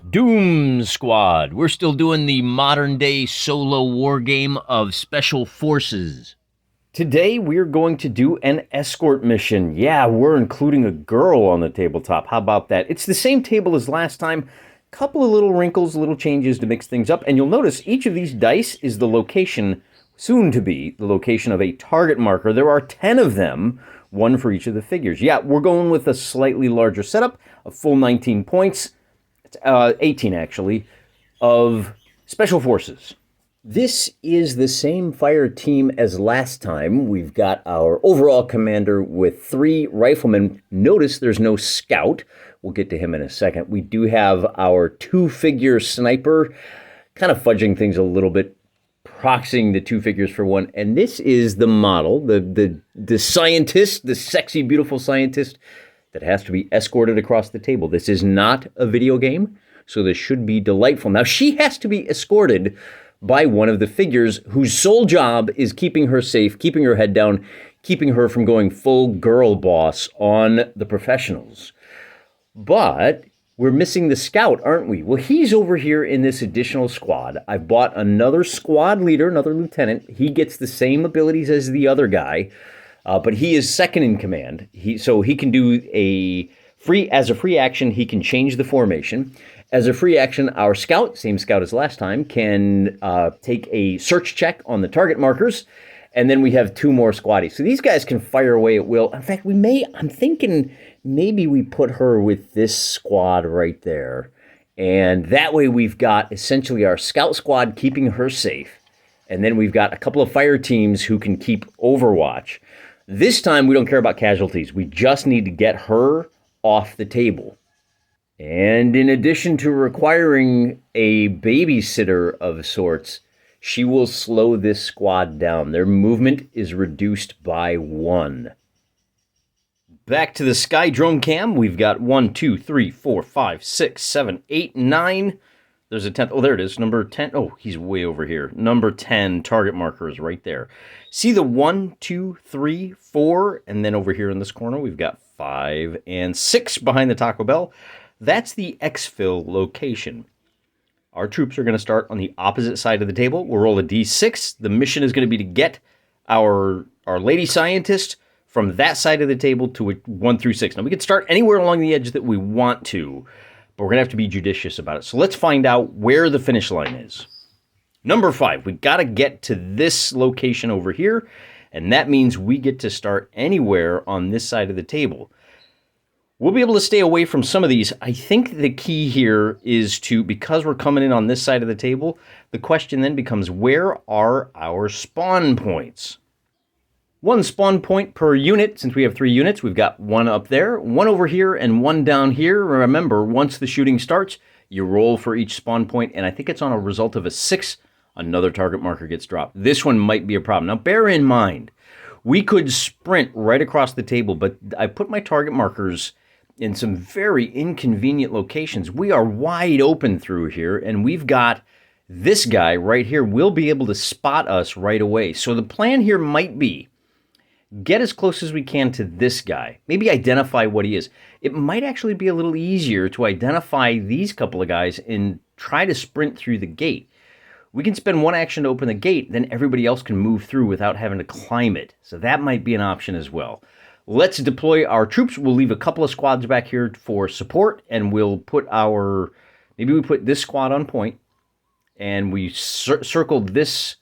Doom Squad. We're still doing the modern day solo war game of Special Forces. Today, we're going to do an escort mission. Yeah, we're including a girl on the tabletop. How about that? It's the same table as last time. Couple of little wrinkles, little changes to mix things up. And you'll notice each of these dice is the location, soon to be, the location of a target marker. There are 10 of them, one for each of the figures. Yeah, we're going with a slightly larger setup, a full 19 points. 18 actually, of Special Forces. This is the same fire team as last time. We've got our overall commander with 3 riflemen. Notice there's no scout. We'll get to him in a second. We do have our 2-figure sniper, kind of fudging things a little bit, proxying the 2 figures for one. And this is the model, the scientist, the sexy, beautiful scientist that has to be escorted across the table. This is not a video game, so this should be delightful. Now, she has to be escorted by one of the figures whose sole job is keeping her safe, keeping her head down, keeping her from going full girl boss on the professionals. But we're missing the scout, aren't we? Well, he's over here in this additional squad. I've bought another squad leader, another lieutenant. He gets the same abilities as the other guy. But he is second in command. So he can do as a free action, he can change the formation. As a free action, our scout, same scout as last time, can take a search check on the target markers. And then we have 2 more squaddies. So these guys can fire away at will. In fact, I'm thinking maybe we put her with this squad right there. And that way we've got essentially our scout squad keeping her safe. And then we've got a couple of fire teams who can keep Overwatch. This time, we don't care about casualties. We just need to get her off the table. And in addition to requiring a babysitter of sorts, she will slow this squad down. Their movement is reduced by 1. Back to the Sky Drone Cam. We've got 1, 2, 3, 4, 5, 6, 7, 8, 9. There's a 10th. Oh, there it is. Number 10. Oh, he's way over here. Number 10 target marker is right there. See the 1, 2, 3, 4, and then over here in this corner, we've got 5 and 6 behind the Taco Bell. That's the exfil location. Our troops are going to start on the opposite side of the table. We'll roll a d6. The mission is going to be to get our lady scientist from that side of the table to 1 through 6. Now, we can start anywhere along the edge that we want to, but we're going to have to be judicious about it. So let's find out where the finish line is. Number 5, we got to get to this location over here, and that means we get to start anywhere on this side of the table. We'll be able to stay away from some of these. I think the key here is because we're coming in on this side of the table, the question then becomes, where are our spawn points? 1 spawn point per unit. Since we have 3 units, we've got 1 up there, 1 over here, and 1 down here. Remember, once the shooting starts, you roll for each spawn point, and I think it's on a result of a 6, another target marker gets dropped. This one might be a problem. Now, bear in mind, we could sprint right across the table, but I put my target markers in some very inconvenient locations. We are wide open through here, and we've got this guy right here. We'll be able to spot us right away. So the plan here might be get as close as we can to this guy. Maybe identify what he is. It might actually be a little easier to identify these couple of guys and try to sprint through the gate. We can spend 1 action to open the gate, then everybody else can move through without having to climb it. So that might be an option as well. Let's deploy our troops. We'll leave a couple of squads back here for support, and we'll put maybe we put this squad on point, and we circle this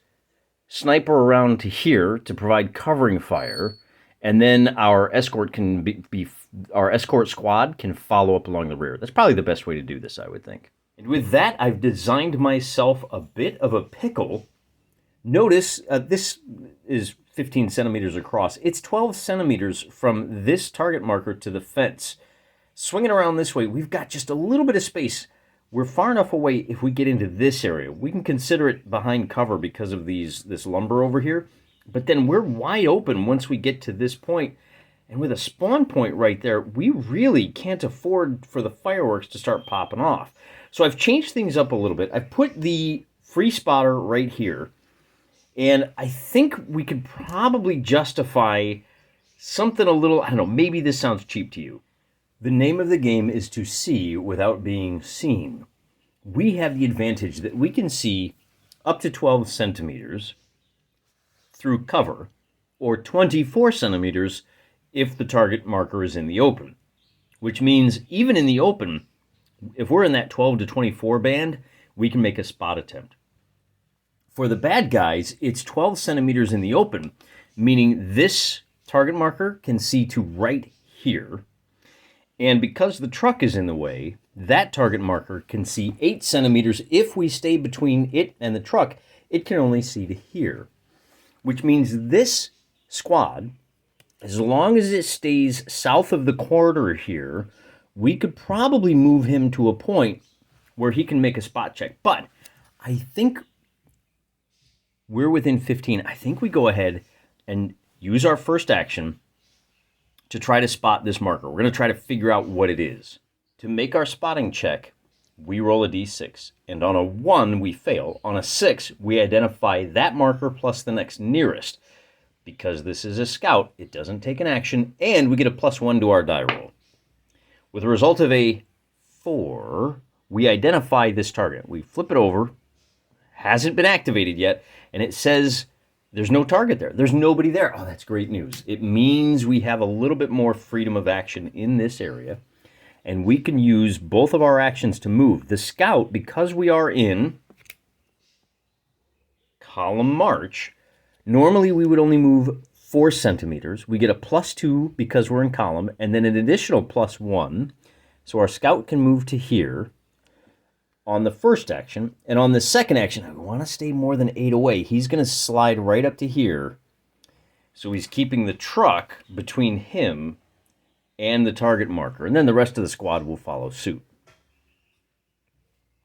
sniper around to here to provide covering fire, and then our escort our escort squad can follow up along the rear. That's probably the best way to do this, I would think. And with that, I've designed myself a bit of a pickle. Notice this is 15 centimeters across. It's 12 centimeters from this target marker to the fence. Swinging around this way, we've got just a little bit of space. We're far enough away if we get into this area. We can consider it behind cover because of this lumber over here. But then we're wide open once we get to this point. And with a spawn point right there, we really can't afford for the fireworks to start popping off. So I've changed things up a little bit. I've put the free spotter right here. And I think we could probably justify something a little, I don't know, maybe this sounds cheap to you. The name of the game is to see without being seen. we have the advantage that we can see up to 12 centimeters through cover, or 24 centimeters if the target marker is in the open, which means even in the open, if we're in that 12 to 24 band, we can make a spot attempt. For the bad guys, it's 12 centimeters in the open, meaning this target marker can see to right here. And because the truck is in the way, that target marker can see 8 centimeters. If we stay between it and the truck, it can only see to here, which means this squad, as long as it stays south of the corridor here, we could probably move him to a point where he can make a spot check. But I think we're within 15. I think we go ahead and use our first action to try to spot this marker. We're going to try to figure out what it is. To make our spotting check, we roll a d6. And on a 1, we fail. On a 6, we identify that marker plus the next nearest. Because this is a scout, it doesn't take an action, and we get a +1 to our die roll. With a result of a 4, we identify this target. We flip it over, hasn't been activated yet, and it says there's no target there. There's nobody there. Oh, that's great news. It means we have a little bit more freedom of action in this area, and we can use both of our actions to move. The scout, because we are in column march, normally we would only move 4 centimeters. We get a +2 because we're in column, and then an additional +1. So our scout can move to here on the first action. And on the second action, I want to stay more than 8 away. He's going to slide right up to here. So he's keeping the truck between him and the target marker. And then the rest of the squad will follow suit.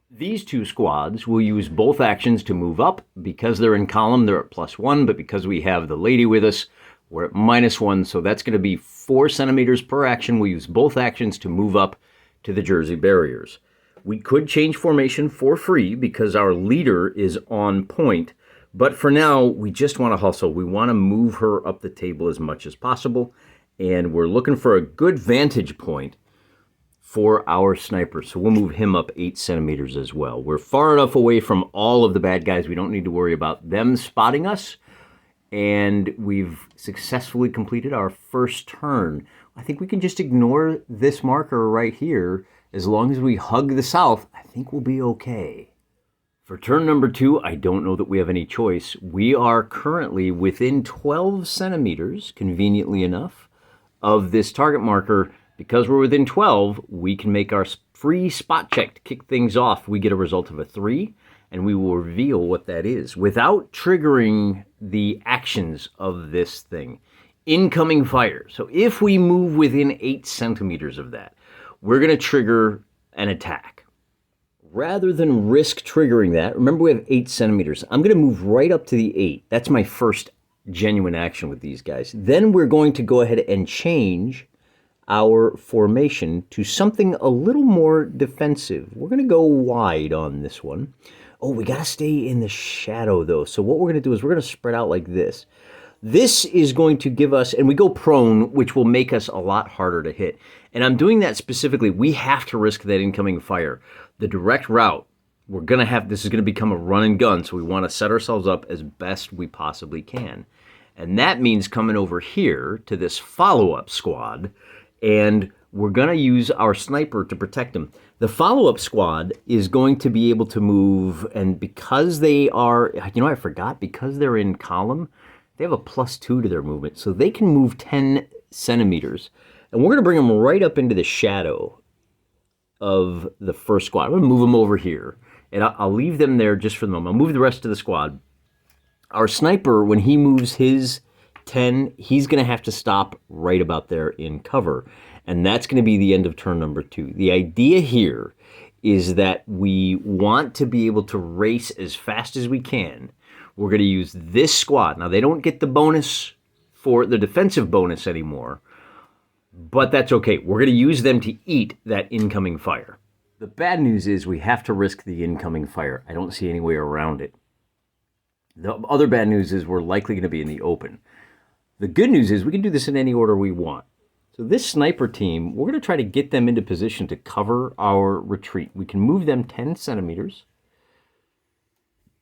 These two squads will use both actions to move up. Because they're in column, they're at +1, but because we have the lady with us, we're at -1, so that's going to be 4 centimeters per action. We'll use both actions to move up to the Jersey barriers. We could change formation for free because our leader is on point, but for now, we just want to hustle. We want to move her up the table as much as possible, and we're looking for a good vantage point for our sniper. So we'll move him up 8 centimeters as well. We're far enough away from all of the bad guys. We don't need to worry about them spotting us. And we've successfully completed our first turn. I think we can just ignore this marker right here. As long as we hug the south, I think we'll be okay. For turn number 2, I don't know that we have any choice. We are currently within 12 centimeters, conveniently enough, of this target marker. Because we're within 12, we can make our free spot check to kick things off. We get a result of a 3, and we will reveal what that is without triggering the actions of this thing. Incoming fire. So if we move within 8 centimeters of that, we're going to trigger an attack. Rather than risk triggering that, remember we have 8 centimeters. I'm going to move right up to the 8. That's my first genuine action with these guys. Then we're going to go ahead and change our formation to something a little more defensive. We're going to go wide on this one. Oh, we got to stay in the shadow, though. So what we're going to do is we're going to spread out like this. This is going to give us, and we go prone, which will make us a lot harder to hit. And I'm doing that specifically. We have to risk that incoming fire. The direct route, we're going to have, this is going to become a run and gun, so we want to set ourselves up as best we possibly can. And that means coming over here to this follow-up squad, and we're going to use our sniper to protect them. The follow-up squad is going to be able to move, and because they are, I forgot, because they're in column, they have a +2 to their movement, so they can move 10 centimeters. And we're going to bring them right up into the shadow of the first squad. I'm going to move them over here, and I'll leave them there just for the moment. I'll move the rest of the squad. Our sniper, when he moves his 10, he's going to have to stop right about there in cover. And that's going to be the end of turn number 2. The idea here is that we want to be able to race as fast as we can. We're going to use this squad. Now, they don't get the bonus for the defensive bonus anymore, but that's okay. We're going to use them to eat that incoming fire. The bad news is we have to risk the incoming fire. I don't see any way around it. The other bad news is we're likely going to be in the open. The good news is we can do this in any order we want. So this sniper team, we're going to try to get them into position to cover our retreat. We can move them 10 centimeters.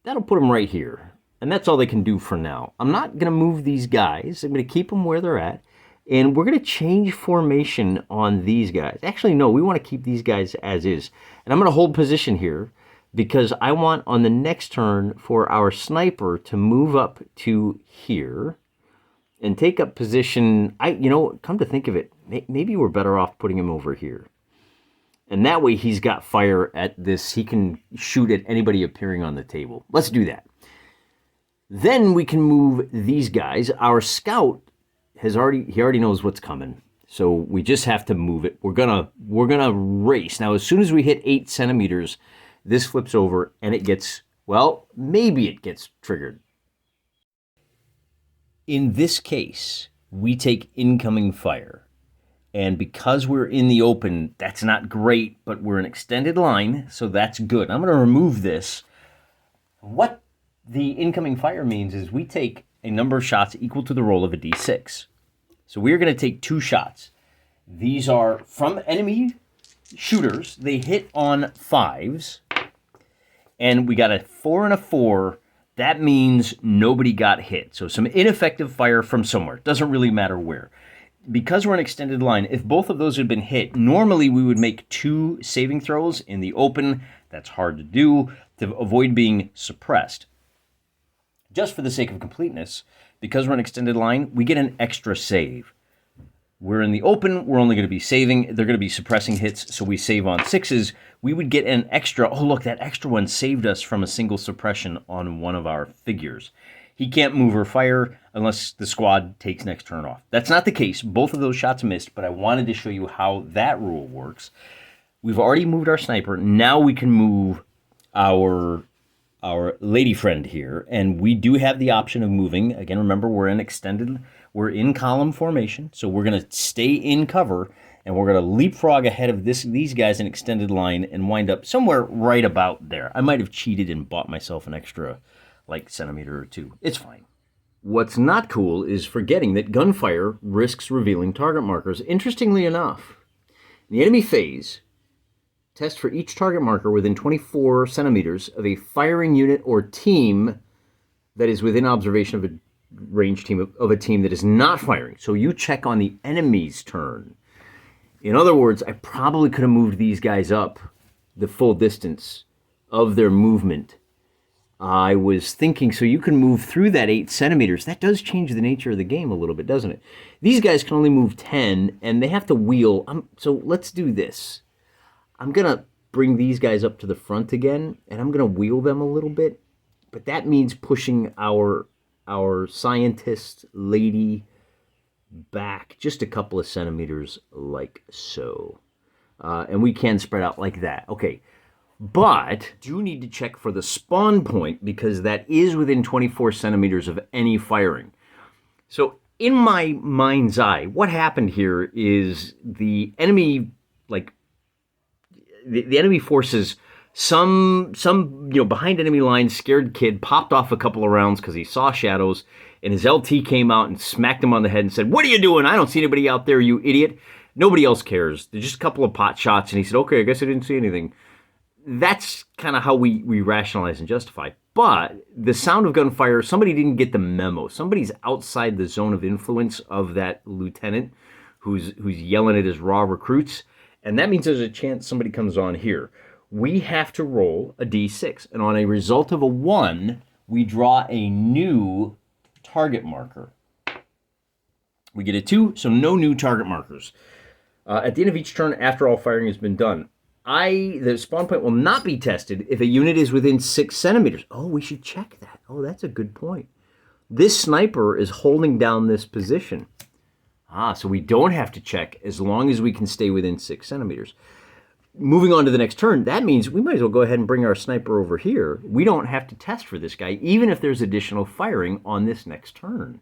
That'll put them right here. And that's all they can do for now. I'm not going to move these guys. I'm going to keep them where they're at. And we're going to change formation on these guys. Actually, no, we want to keep these guys as is. And I'm going to hold position here because I want on the next turn for our sniper to move up to here and take up position. Come to think of it, maybe we're better off putting him over here. And that way he's got fire at this. He can shoot at anybody appearing on the table. Let's do that. Then we can move these guys. Our scout he already knows what's coming. So we just have to move it. We're gonna race. Now, as soon as we hit 8 centimeters, this flips over and it gets, well, maybe it gets triggered. In this case, we take incoming fire. And because we're in the open, that's not great, but we're an extended line, so that's good. I'm going to remove this. What the incoming fire means is we take a number of shots equal to the roll of a d6. So we're going to take 2 shots. These are from enemy shooters. They hit on 5s, and we got a 4 and a 4. That means nobody got hit. So some ineffective fire from somewhere. Doesn't really matter where. Because we're an extended line, if both of those had been hit, normally we would make 2 saving throws in the open. That's hard to do to avoid being suppressed. Just for the sake of completeness, because we're an extended line, we get an extra save. We're in the open, we're only going to be saving. They're going to be suppressing hits, so we save on 6s. We would get an extra, oh look, that extra one saved us from a single suppression on one of our figures. He can't move or fire unless the squad takes next turn off. That's not the case. Both of those shots missed, but I wanted to show you how that rule works. We've already moved our sniper. Now we can move our lady friend here, and we do have the option of moving. Again, remember, we're in column formation, so we're going to stay in cover, and we're going to leapfrog ahead of these guys in extended line and wind up somewhere right about there. I might have cheated and bought myself an extra centimeter or 2. It's fine. What's not cool is forgetting that gunfire risks revealing target markers. Interestingly enough, in the enemy phase, test for each target marker within 24 centimeters of a firing unit or team that is within observation of a range team of a team that is not firing. So you check on the enemy's turn. In other words, I probably could have moved these guys up the full distance of their movement. I was thinking, so you can move through that 8 centimeters. That does change the nature of the game a little bit, doesn't it? These guys can only move 10, and they have to wheel. So let's do this. I'm going to bring these guys up to the front again, and I'm going to wheel them a little bit. But that means pushing our scientist lady back just a couple of centimeters like so. And we can spread out like that. Okay. But do need to check for the spawn point because that is within 24 centimeters of any firing. So in my mind's eye, what happened here is the enemy, the enemy forces, some behind enemy lines, scared kid popped off a couple of rounds because he saw shadows, and his LT came out and smacked him on the head and said, "What are you doing? I don't see anybody out there, you idiot." Nobody else cares. There's just a couple of pot shots, and he said, "Okay, I guess I didn't see anything." That's kind of how we rationalize and justify. But the sound of gunfire, somebody didn't get the memo. Somebody's outside the zone of influence of that lieutenant who's yelling at his raw recruits. And that means there's a chance somebody comes on here. We have to roll a d6. And on a result of a 1, we draw a new target marker. We get a 2, so no new target markers. At the end of each turn, after all firing has been done, the spawn point will not be tested if a unit is within 6 centimeters. Oh, we should check that. Oh, that's a good point. This sniper is holding down this position. So we don't have to check as long as we can stay within 6 centimeters. Moving on to the next turn, that means we might as well go ahead and bring our sniper over here. We don't have to test for this guy, even if there's additional firing on this next turn.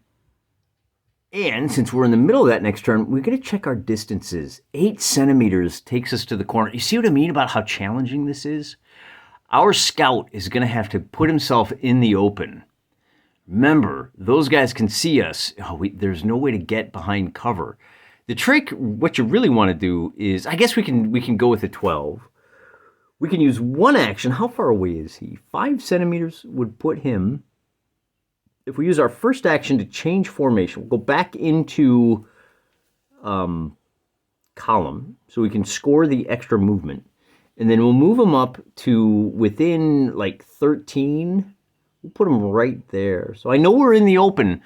And since we're in the middle of that next turn, we're going to check our distances. 8 centimeters takes us to the corner. You see what I mean about how challenging this is? Our scout is going to have to put himself in the open. Remember, those guys can see us. There's no way to get behind cover. The trick, what you really want to do is, I guess we can go with a 12. We can use one action. How far away is he? 5 centimeters would put him. If we use our first action to change formation, we'll go back into column so we can score the extra movement. And then we'll move him up to within like 13. We'll put him right there. So I know we're in the open.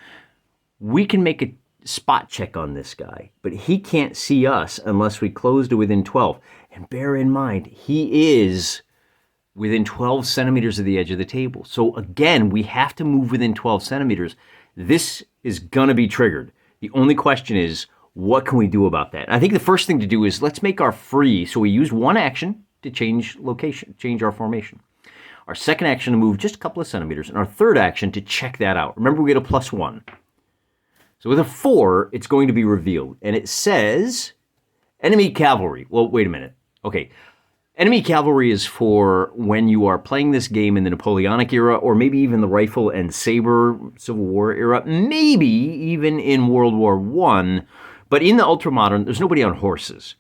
We can make a spot check on this guy, but he can't see us unless we close to within 12. And bear in mind, he is within 12 centimeters of the edge of the table. So again, we have to move within 12 centimeters. This is gonna be triggered. The only question is, what can we do about that? I think the first thing to do is let's make our free. So we use one action to change location, change our formation. Our second action to move just a couple of centimeters, and our third action to check that out. Remember, we get a +1. So with a 4, it's going to be revealed. And it says, enemy cavalry. Well, wait a minute. Okay. Enemy cavalry is for when you are playing this game in the Napoleonic era, or maybe even the rifle and saber Civil War era, maybe even in World War I. But in the ultramodern, there's nobody on horses.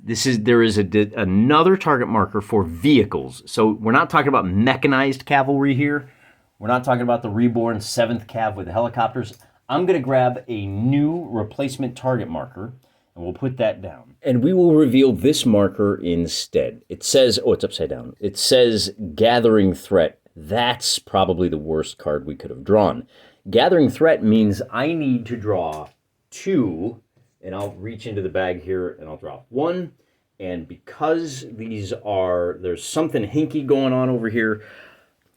There is another target marker for vehicles. So we're not talking about mechanized cavalry here. We're not talking about the reborn 7th Cav with the helicopters. I'm going to grab a new replacement target marker, and we'll put that down. And we will reveal this marker instead. It says, oh, it's upside down. It says Gathering Threat. That's probably the worst card we could have drawn. Gathering Threat means I need to draw 2, and I'll reach into the bag here, and I'll draw 1. And because there's something hinky going on over here,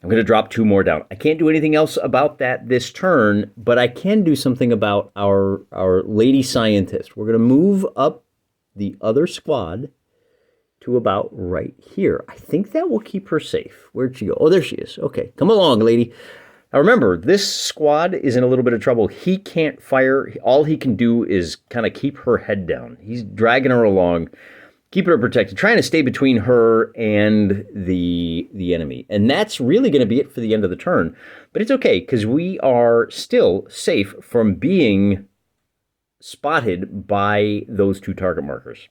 I'm going to drop 2 more down. I can't do anything else about that this turn, but I can do something about our lady scientist. We're going to move up the other squad to about right here. I think that will keep her safe. Where'd she go? Oh, there she is. Okay, come along, lady. Now remember, this squad is in a little bit of trouble. He can't fire. All he can do is kind of keep her head down. He's dragging her along, keeping her protected, trying to stay between her and the enemy. And that's really going to be it for the end of the turn. But it's okay, because we are still safe from being spotted by those 2 target markers.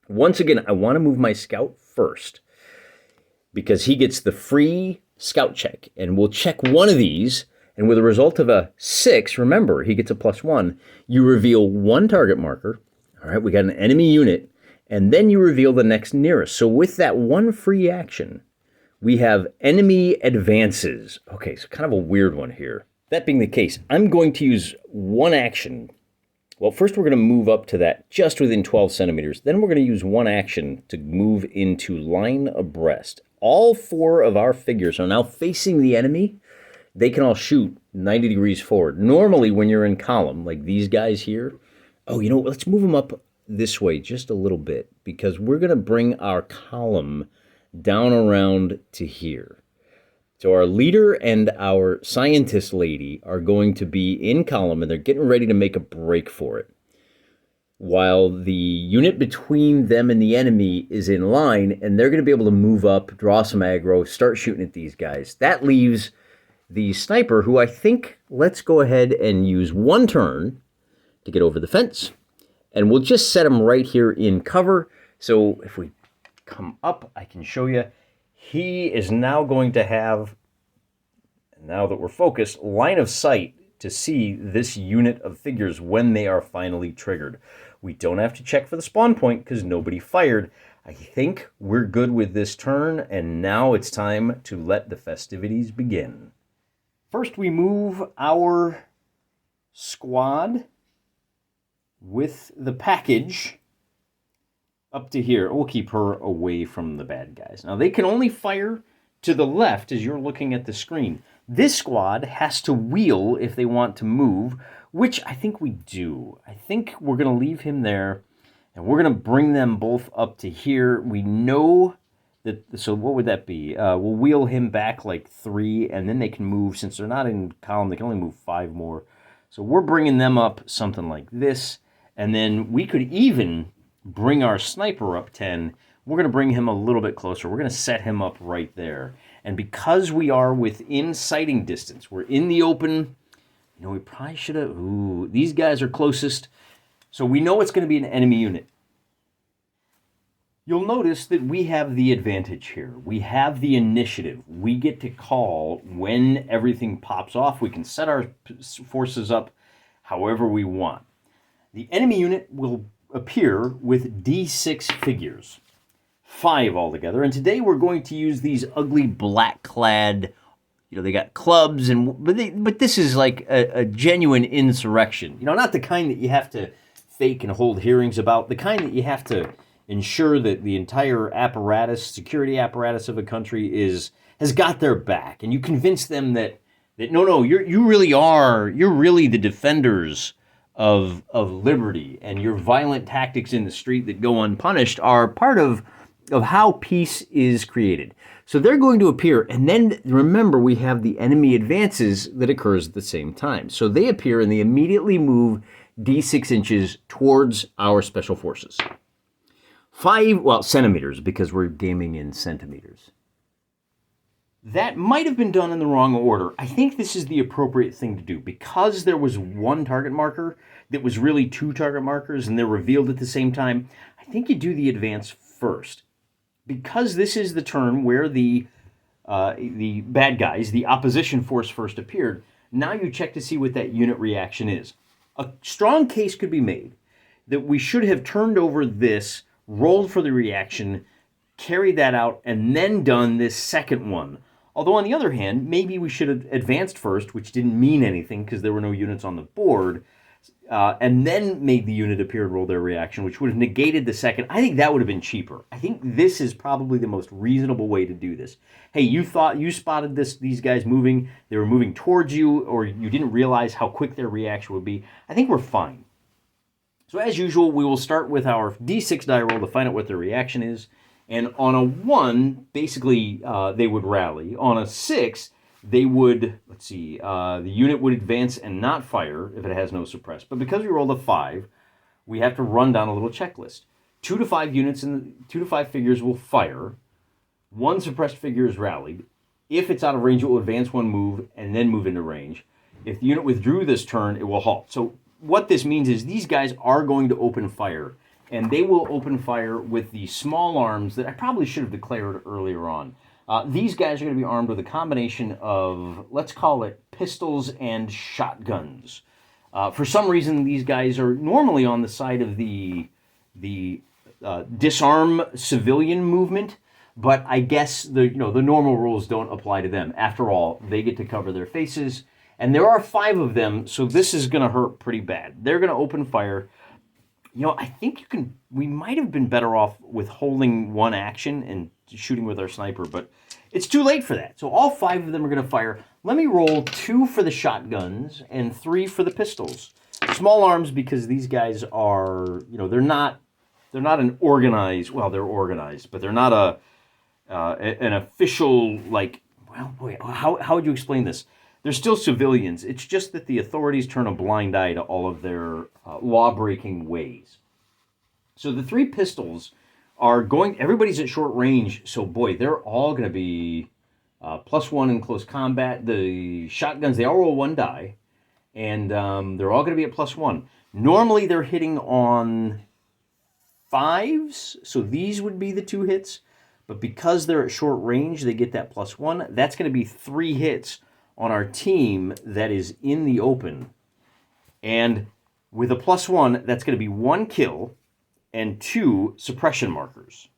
Once again, I want to move my scout first, because he gets the free scout check. And we'll check one of these, and with a result of a 6, remember, he gets a +1. You reveal 1 target marker. All right, we got an enemy unit. And then you reveal the next nearest. So with that 1 free action, we have enemy advances. Okay, so kind of a weird one here. That being the case, I'm going to use 1 action. Well, first we're going to move up to that just within 12 centimeters. Then we're going to use 1 action to move into line abreast. All 4 of our figures are now facing the enemy. They can all shoot 90 degrees forward. Normally, when you're in column, like these guys here, oh, you know what? Let's move them up this way just a little bit, because we're going to bring our column down around to here. So our leader and our scientist lady are going to be in column, and they're getting ready to make a break for it, while the unit between them and the enemy is in line, and they're going to be able to move up, draw some aggro, start shooting at these guys. That leaves the sniper, who I think, let's go ahead and use 1 turn to get over the fence. And we'll just set him right here in cover. So if we come up, I can show you. He is now going to have, now that we're focused, line of sight to see this unit of figures when they are finally triggered. We don't have to check for the spawn point because nobody fired. I think we're good with this turn, and now it's time to let the festivities begin. First, we move our squad with the package up to here. We'll keep her away from the bad guys. Now, they can only fire to the left as you're looking at the screen. This squad has to wheel if they want to move, which I think we do. I think we're going to leave him there, and we're going to bring them both up to here. We know that, so what would that be? We'll wheel him back like 3, and then they can move. Since they're not in column, they can only move 5 more. So we're bringing them up something like this. And then we could even bring our sniper up 10. We're going to bring him a little bit closer. We're going to set him up right there. And because we are within sighting distance, we're in the open. You know, we probably should have... Ooh, these guys are closest. So we know it's going to be an enemy unit. You'll notice that we have the advantage here. We have the initiative. We get to call when everything pops off. We can set our forces up however we want. The enemy unit will appear with D6 figures, 5 altogether. And today we're going to use these ugly black-clad, they got clubs, but this is like a genuine insurrection. Not the kind that you have to fake and hold hearings about, the kind that you have to ensure that the entire security apparatus of a country has got their back, and you convince them that no, you're really the defenders of liberty, and your violent tactics in the street that go unpunished are part of how peace is created. So they're going to appear, and then remember we have the enemy advances that occurs at the same time. So they appear and they immediately move D6 inches towards our special forces. 5 centimeters, because we're gaming in centimeters. That might have been done in the wrong order. I think this is the appropriate thing to do. Because there was one target marker that was really 2 target markers and they're revealed at the same time, I think you do the advance first. Because this is the turn where the bad guys, the opposition force first appeared, now you check to see what that unit reaction is. A strong case could be made that we should have turned over this, rolled for the reaction, carried that out, and then done this second one. Although on the other hand, maybe we should have advanced first, which didn't mean anything because there were no units on the board, and then made the unit appear and roll their reaction, which would have negated the second. I think that would have been cheaper. I think this is probably the most reasonable way to do this. Hey, you spotted these guys moving, they were moving towards you, or you didn't realize how quick their reaction would be. I think we're fine. So as usual, we will start with our D6 die roll to find out what their reaction is. And on a 1, basically, they would rally. On a 6, they would, the unit would advance and not fire if it has no suppress. But because we rolled a 5, we have to run down a little checklist. 2 to 5 units and 2 to 5 figures will fire. 1 suppressed figure is rallied. If it's out of range, it will advance 1 move and then move into range. If the unit withdrew this turn, it will halt. So what this means is these guys are going to open fire. And they will open fire with the small arms that I probably should have declared earlier on. These guys are going to be armed with a combination of, let's call it, pistols and shotguns. For some reason, these guys are normally on the side of the disarm civilian movement, but I guess the normal rules don't apply to them. After all, they get to cover their faces, and there are 5 of them, so this is going to hurt pretty bad. They're going to open fire. I think we might have been better off with holding 1 action and shooting with our sniper, but it's too late for that. So all 5 of them are going to fire. Let me roll 2 for the shotguns and 3 for the pistols. Small arms, because these guys are, they're not an organized, they're organized, but they're not an official, how would you explain this? They're still civilians. It's just that the authorities turn a blind eye to all of their law-breaking ways. So the 3 pistols are going, everybody's at short range, so boy, they're all going to be +1 in close combat. The shotguns, they all roll 1 die, and they're all going to be at +1. Normally they're hitting on 5s, so these would be the 2 hits, but because they're at short range, they get that +1. That's going to be 3 hits on our team that is in the open. And with a +1, that's going to be 1 kill and 2 suppression markers.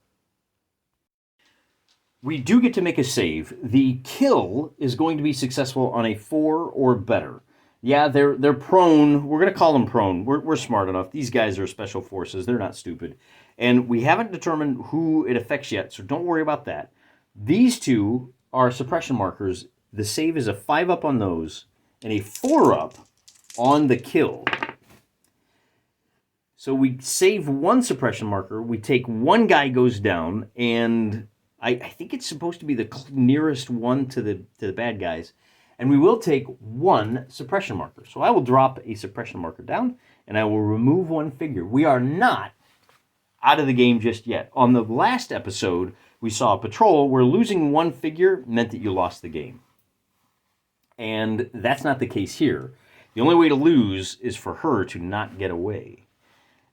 We do get to make a save. The kill is going to be successful on a 4 or better. Yeah, they're prone. We're going to call them prone. We're smart enough. These guys are special forces. They're not stupid. And we haven't determined who it affects yet, so don't worry about that. These 2 are suppression markers. The save is a 5-up on those and a 4-up on the kill. So we save 1 suppression marker, we take 1 guy goes down, and I think it's supposed to be the nearest one to the bad guys, and we will take 1 suppression marker. So I will drop a suppression marker down, and I will remove 1 figure. We are not out of the game just yet. On the last episode, we saw a patrol where losing 1 figure meant that you lost the game. And that's not the case here. The only way to lose is for her to not get away.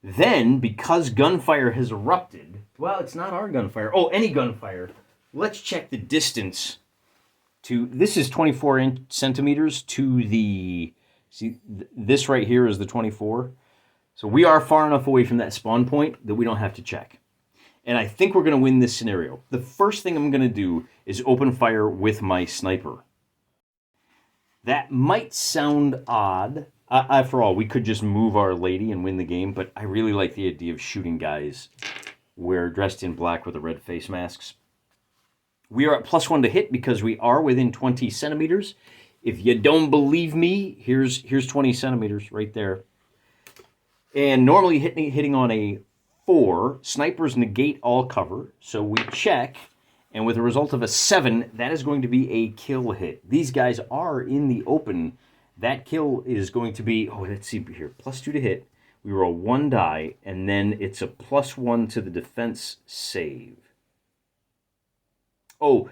Then, because gunfire has erupted, well, it's not our gunfire. Oh, any gunfire. Let's check the distance to, this is 24 centimeters to the, see, this right here is the 24. So we are far enough away from that spawn point that we don't have to check. And I think we're going to win this scenario. The first thing I'm going to do is open fire with my sniper. That might sound odd. After all, we could just move our lady and win the game, but I really like the idea of shooting guys dressed in black with the red face masks. We are at +1 to hit because we are within 20 centimeters. If you don't believe me, here's 20 centimeters right there. And normally hitting on a 4, snipers negate all cover, so we check, and with a result of a 7, that is going to be a kill hit. These guys are in the open. That kill is going to be, oh, let's see here, +2 to hit. We roll 1 die, and then it's a +1 to the defense save. Oh,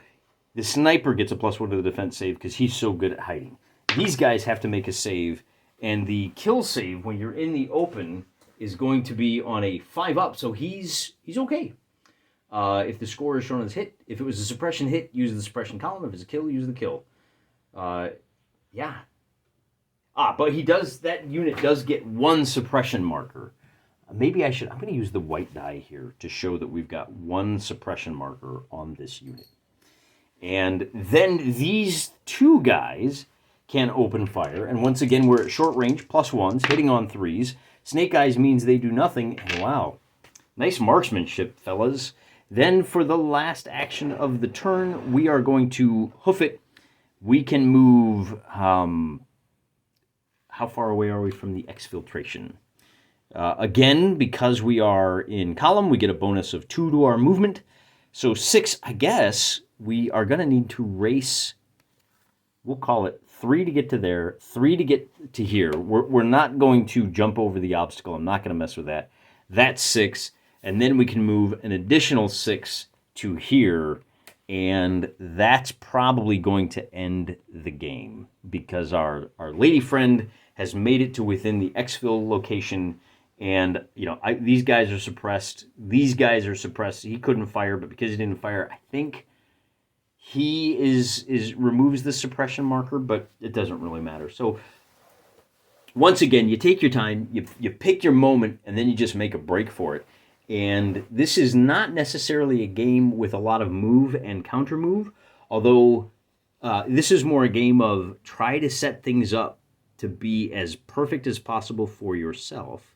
the sniper gets a +1 to the defense save because he's so good at hiding. These guys have to make a save, and the kill save when you're in the open is going to be on a 5 up, so he's okay. If the score is shown as hit, if it was a suppression hit, use the suppression column. If it's a kill, use the kill. Yeah. But that unit does get 1 suppression marker. Maybe I'm going to use the white die here to show that we've got 1 suppression marker on this unit. And then these 2 guys can open fire. And once again, we're at short range, +1s, hitting on 3s. Snake eyes means they do nothing. And wow, nice marksmanship, fellas. Then for the last action of the turn, we are going to hoof it. We can move, how far away are we from the exfiltration? Again, because we are in column, we get a bonus of 2 to our movement. So 6, I guess, we are going to need to race, we'll call it 3 to get to there, 3 to get to here. We're not going to jump over the obstacle. I'm not going to mess with that. That's 6, and then we can move an additional 6 to here, and that's probably going to end the game because our lady friend has made it to within the exfil location. And, you know, these guys are suppressed. These guys are suppressed. He couldn't fire, but because he didn't fire, I think he removes the suppression marker, but it doesn't really matter. So, once again, you take your time, you pick your moment, and then you just make a break for it. And this is not necessarily a game with a lot of move and counter move, although this is more a game of try to set things up to be as perfect as possible for yourself.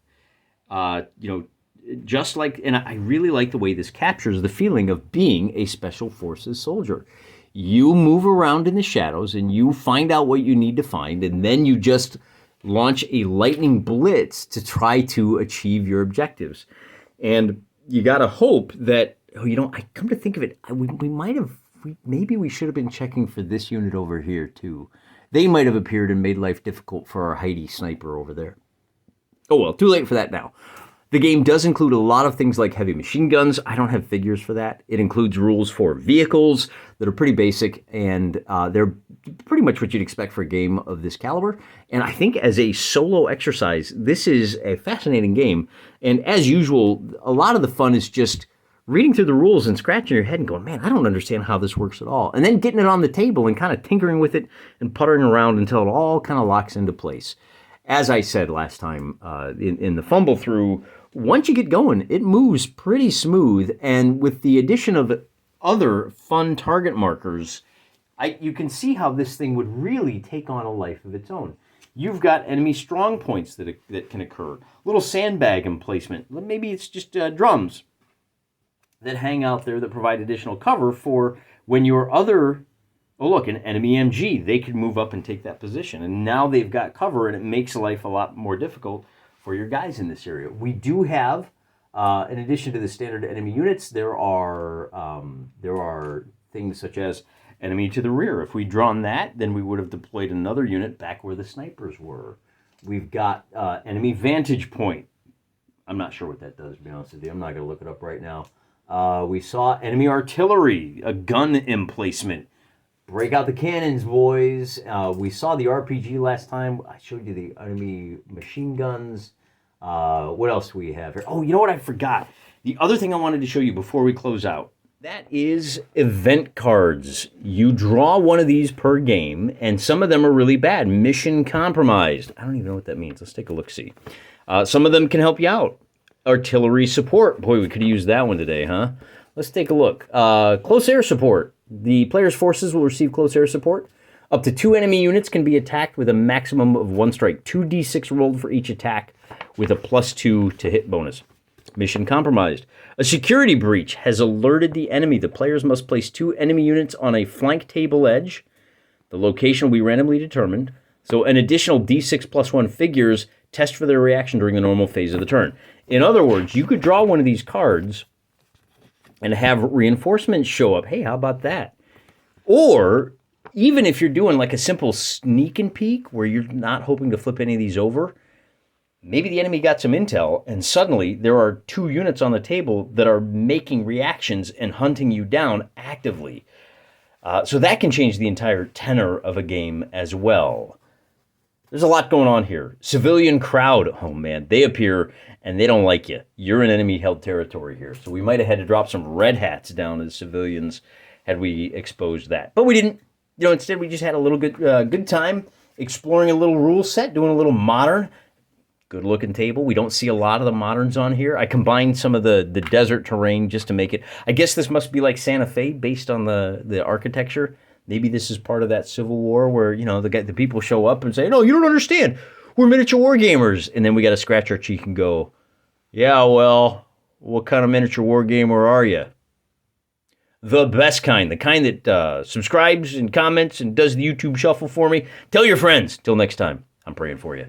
Just like, and I really like the way this captures the feeling of being a Special Forces soldier. You move around in the shadows and you find out what you need to find, and then you just launch a lightning blitz to try to achieve your objectives. And you got to hope that, I come to think of it, maybe we should have been checking for this unit over here too. They might have appeared and made life difficult for our Heidi sniper over there. Oh well, too late for that now. The game does include a lot of things like heavy machine guns. I don't have figures for that. It includes rules for vehicles that are pretty basic, and they're pretty much what you'd expect for a game of this caliber. And I think as a solo exercise, this is a fascinating game. And as usual, a lot of the fun is just reading through the rules and scratching your head and going, man, I don't understand how this works at all. And then getting it on the table and kind of tinkering with it and puttering around until it all kind of locks into place. As I said last time in the fumble through, once you get going, it moves pretty smooth. And with the addition of other fun target markers, you can see how this thing would really take on a life of its own. You've got enemy strong points that can occur. Little sandbag emplacement. Maybe it's just drums that hang out there that provide additional cover for when your other... Oh, look, an enemy MG. They could move up and take that position. And now they've got cover, and it makes life a lot more difficult for your guys in this area. We do have, in addition to the standard enemy units, there are things such as enemy to the rear. If we'd drawn that, then we would have deployed another unit back where the snipers were. We've got enemy vantage point. I'm not sure what that does, to be honest with you. I'm not going to look it up right now. We saw enemy artillery, a gun emplacement. Break out the cannons, boys. We saw the RPG last time. I showed you the enemy machine guns. What else do we have here? Oh, you know what I forgot? The other thing I wanted to show you before we close out, that is event cards. You draw one of these per game, and some of them are really bad. Mission compromised. I don't even know what that means. Let's take a look-see. Some of them can help you out. Artillery support. Boy, we could have used that one today, huh? Let's take a look. Close air support. The player's forces will receive close air support. Up to 2 enemy units can be attacked with a maximum of 1 strike. 2d6 rolled for each attack with a +2 to hit bonus. Mission compromised. A security breach has alerted the enemy. The players must place 2 enemy units on a flank table edge. The location will be randomly determined. So an additional d6 +1 figures test for their reaction during the normal phase of the turn. In other words, you could draw one of these cards and have reinforcements show up. Hey, how about that? Or even if you're doing like a simple sneak and peek where you're not hoping to flip any of these over, maybe the enemy got some intel and suddenly there are 2 units on the table that are making reactions and hunting you down actively. So that can change the entire tenor of a game as well. There's a lot going on here. Civilian crowd, oh man, they appear and they don't like you. You're in enemy-held territory here. So we might have had to drop some red hats down as civilians had we exposed that. But we didn't. You know, instead we just had a little good time exploring a little rule set, doing a little modern. Good looking table. We don't see a lot of the moderns on here. I combined some of the desert terrain just to make it. I guess this must be like Santa Fe based on the architecture. Maybe this is part of that Civil War where, you know, the people show up and say, no, you don't understand. We're miniature war gamers. And then we got to scratch our cheek and go, yeah, well, what kind of miniature war gamer are you? The best kind. The kind that subscribes and comments and does the YouTube shuffle for me. Tell your friends. Till next time, I'm praying for you.